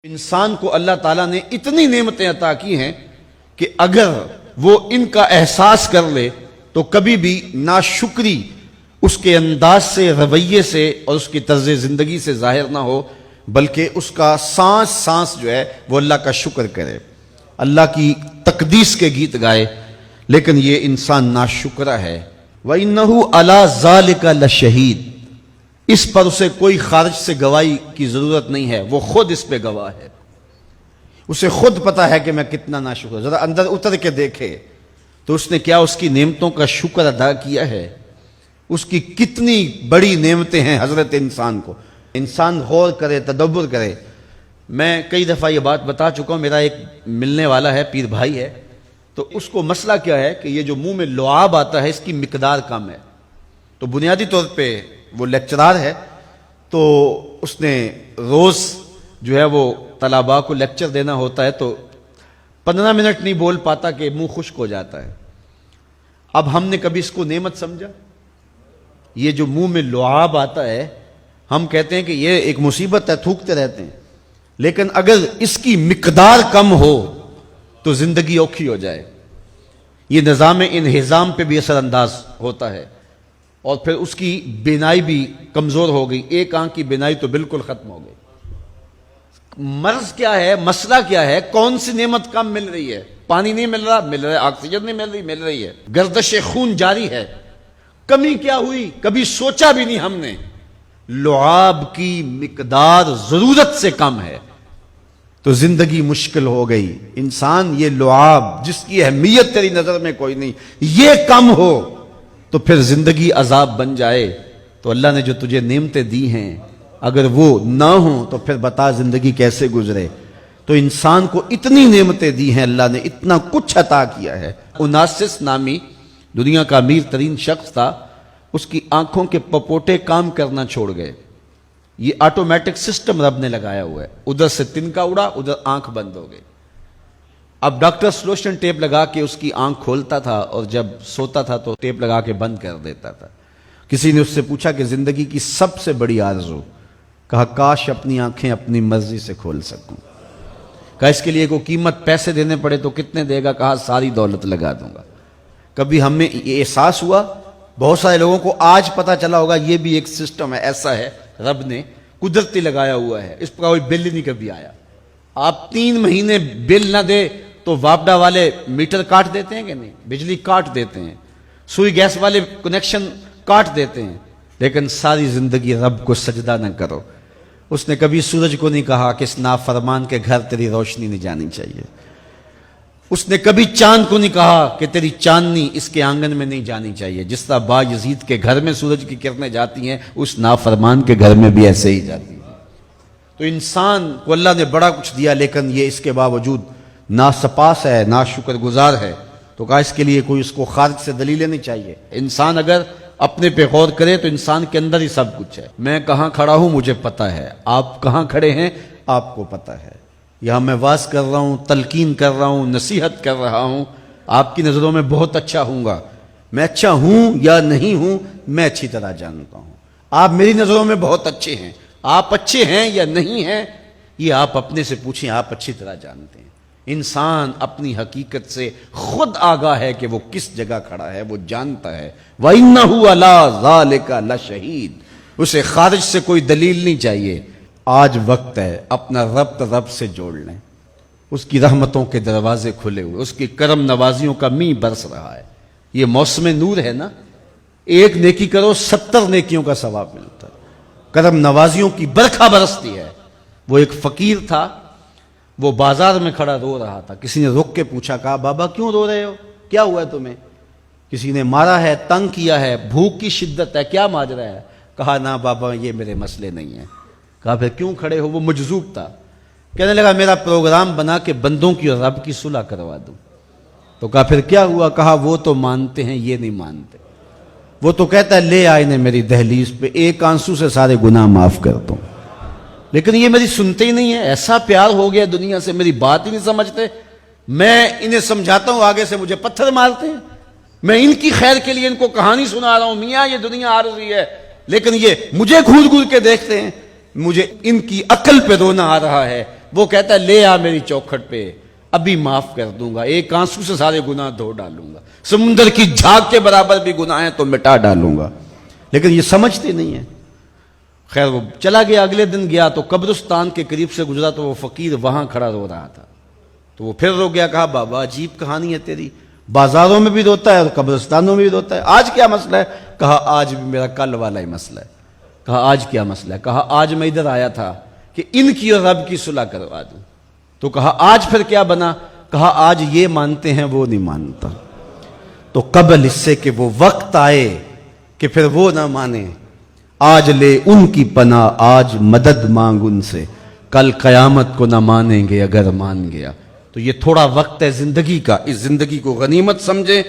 انسان کو اللہ تعالیٰ نے اتنی نعمتیں عطا کی ہیں کہ اگر وہ ان کا احساس کر لے تو کبھی بھی ناشکری اس کے انداز سے، رویے سے اور اس کی طرز زندگی سے ظاہر نہ ہو، بلکہ اس کا سانس سانس جو ہے وہ اللہ کا شکر کرے، اللہ کی تقدیس کے گیت گائے۔ لیکن یہ انسان ناشکرہ ہے۔ وَإِنَّهُ عَلَى ذَلِكَ لَشَهِيدٌ، اس پر اسے کوئی خارج سے گواہی کی ضرورت نہیں ہے، وہ خود اس پہ گواہ ہے۔ اسے خود پتا ہے کہ میں کتنا ناشکر ہوں۔ ذرا اندر اتر کے دیکھے تو اس نے کیا اس کی نعمتوں کا شکر ادا کیا ہے؟ اس کی کتنی بڑی نعمتیں ہیں حضرت انسان کو۔ انسان غور کرے، تدبر کرے۔ میں کئی دفعہ یہ بات بتا چکا ہوں، میرا ایک ملنے والا ہے، پیر بھائی ہے، تو اس کو مسئلہ کیا ہے کہ یہ جو منہ میں لعاب آتا ہے اس کی مقدار کم ہے۔ تو بنیادی طور پہ وہ لیکچرار ہے، تو اس نے روز جو ہے وہ طلباء کو لیکچر دینا ہوتا ہے، تو 15 منٹ نہیں بول پاتا کہ منہ خشک ہو جاتا ہے۔ اب ہم نے کبھی اس کو نعمت سمجھا؟ یہ جو منہ میں لعاب آتا ہے، ہم کہتے ہیں کہ یہ ایک مصیبت ہے، تھوکتے رہتے ہیں، لیکن اگر اس کی مقدار کم ہو تو زندگی اوکھی ہو جائے۔ یہ نظام انہضام پہ بھی اثر انداز ہوتا ہے، اور پھر اس کی بینائی بھی کمزور ہو گئی، ایک آنکھ کی بینائی تو بالکل ختم ہو گئی۔ مرض کیا ہے؟ مسئلہ کیا ہے؟ کون سی نعمت کم مل رہی ہے؟ پانی نہیں مل رہا، مل رہا ہے۔ آکسیجن نہیں مل رہی ہے۔ گردش خون جاری ہے۔ کمی کیا ہوئی؟ کبھی سوچا بھی نہیں ہم نے۔ لعاب کی مقدار ضرورت سے کم ہے تو زندگی مشکل ہو گئی۔ انسان یہ لعاب جس کی اہمیت تیری نظر میں کوئی نہیں، یہ کم ہو تو پھر زندگی عذاب بن جائے۔ تو اللہ نے جو تجھے نعمتیں دی ہیں اگر وہ نہ ہوں تو پھر بتا زندگی کیسے گزرے۔ تو انسان کو اتنی نعمتیں دی ہیں اللہ نے، اتنا کچھ عطا کیا ہے۔ اوناسس نامی دنیا کا امیر ترین شخص تھا، اس کی آنکھوں کے پپوٹے کام کرنا چھوڑ گئے۔ یہ آٹومیٹک سسٹم رب نے لگایا ہوا ہے، ادھر سے تنکا اڑا، ادھر آنکھ بند ہو گئی۔ اب ڈاکٹر سلوشن ٹیپ لگا کے اس کی آنکھ کھولتا تھا، اور جب سوتا تھا تو ٹیپ لگا کے بند کر دیتا تھا۔ کسی نے اس سے پوچھا کہ زندگی کی سب سے بڑی آرزو؟ کہا کاش اپنی آنکھیں اپنی مرضی سے کھول سکوں۔ کہا اس کے لیے کوئی قیمت پیسے دینے پڑے تو کتنے دے گا؟ کہا ساری دولت لگا دوں گا۔ کبھی ہمیں یہ احساس ہوا؟ بہت سارے لوگوں کو آج پتا چلا ہوگا یہ بھی ایک سسٹم ہے، ایسا ہے، رب نے قدرتی لگایا ہوا ہے، اس پر کوئی بل نہیں کبھی آیا۔ آپ 3 مہینے بل نہ دے تو واپڈا والے میٹر کاٹ دیتے ہیں کہ نہیں؟ بجلی کاٹ دیتے ہیں، سوئی گیس والے کنیکشن کاٹ دیتے ہیں، لیکن ساری زندگی رب کو سجدہ نہ کرو۔ اس نے کبھی سورج کو نہیں کہا کہ اس نافرمان کے گھر تیری روشنی نہیں جانی چاہیے۔ اس نے کبھی چاند کو نہیں کہا کہ تیری چاندنی اس کے آنگن میں نہیں جانی چاہیے۔ جس طرح با یزید کے گھر میں سورج کی کرنیں جاتی ہیں، اس نافرمان کے گھر میں بھی ایسے ہی جاتی ہیں۔ تو انسان کو اللہ نے بڑا کچھ دیا، لیکن یہ اس کے باوجود ناسپاس ہے، ناشکر گزار ہے۔ تو کہا اس کے لیے کوئی اس کو خارج سے دلیلیں نہیں چاہیے۔ انسان اگر اپنے پہ غور کرے تو انسان کے اندر ہی سب کچھ ہے۔ میں کہاں کھڑا ہوں مجھے پتا ہے، آپ کہاں کھڑے ہیں آپ کو پتا ہے۔ یہاں میں واز کر رہا ہوں، تلقین کر رہا ہوں، نصیحت کر رہا ہوں، آپ کی نظروں میں بہت اچھا ہوں گا۔ میں اچھا ہوں یا نہیں ہوں میں اچھی طرح جانتا ہوں۔ آپ میری نظروں میں بہت اچھے ہیں، آپ اچھے ہیں یا نہیں ہیں یہ آپ اپنے سے پوچھیں، آپ اچھی طرح جانتے ہیں۔ انسان اپنی حقیقت سے خود آگاہ ہے کہ وہ کس جگہ کھڑا ہے، وہ جانتا ہے۔ وَإِنَّهُ عَلَى ذَلِكَ لَشَهِيدٌ، اسے خارج سے کوئی دلیل نہیں چاہیے۔ آج وقت ہے اپنا رب سے جوڑ لیں۔ اس کی رحمتوں کے دروازے کھلے ہوئے، اس کی کرم نوازیوں کا می برس رہا ہے۔ یہ موسم نور ہے نا، ایک نیکی کرو 70 نیکیوں کا ثواب ملتا ہے۔ کرم نوازیوں کی برکھا برستی ہے۔ وہ ایک فقیر تھا، وہ بازار میں کھڑا رو رہا تھا۔ کسی نے رک کے پوچھا، کہا بابا کیوں رو رہے ہو، کیا ہوا ہے تمہیں؟ کسی نے مارا ہے، تنگ کیا ہے، بھوک کی شدت ہے، کیا ماجرا ہے؟ کہا نہ بابا یہ میرے مسئلے نہیں ہیں۔ کہا پھر کیوں کھڑے ہو؟ وہ مجذوب تھا، کہنے لگا میرا پروگرام بنا کہ بندوں کی اور رب کی صلح کروا دوں۔ تو کہا پھر کیا ہوا؟ کہا وہ تو مانتے ہیں، یہ نہیں مانتے۔ وہ تو کہتا ہے لے آئے نے میری دہلیز پہ، ایک آنسو سے سارے گناہ معاف کر دوں، لیکن یہ میری سنتے ہی نہیں ہے۔ ایسا پیار ہو گیا دنیا سے، میری بات ہی نہیں سمجھتے۔ میں انہیں سمجھاتا ہوں، آگے سے مجھے پتھر مارتے ہیں۔ میں ان کی خیر کے لیے ان کو کہانی سنا رہا ہوں، میاں یہ دنیا عارضی ہے، لیکن یہ مجھے گھور گھور کے دیکھتے ہیں۔ مجھے ان کی عقل پہ رونا آ رہا ہے وہ کہتا ہے لے آ میری چوکھٹ پہ، ابھی معاف کر دوں گا، ایک آنسو سے سارے گناہ دھو ڈالوں گا، سمندر کی جھاگ کے برابر بھی گناہ ہیں تو مٹا ڈالوں گا. لیکن یہ سمجھتے نہیں ہیں. خیر وہ چلا گیا. اگلے دن گیا تو قبرستان کے قریب سے گزرا تو وہ فقیر وہاں کھڑا رو رہا تھا. تو وہ پھر رو گیا. کہا بابا عجیب کہانی ہے تیری، بازاروں میں بھی روتا ہے اور قبرستانوں میں بھی روتا ہے، آج کیا مسئلہ ہے؟ کہا آج بھی میرا کل والا ہی مسئلہ ہے. کہا آج کیا مسئلہ ہے؟ کہا آج میں ادھر آیا تھا کہ ان کی اور رب کی صلح کروا دوں. تو کہا آج پھر کیا بنا؟ کہا آج یہ مانتے ہیں وہ نہیں مانتا. تو قبل اس سے کہ وہ وقت آئے کہ پھر وہ نہ مانے، آج لے ان کی پناہ، آج مدد مانگ ان سے، کل قیامت کو نہ مانیں گے اگر مان گیا. تو یہ تھوڑا وقت ہے زندگی کا، اس زندگی کو غنیمت سمجھیں.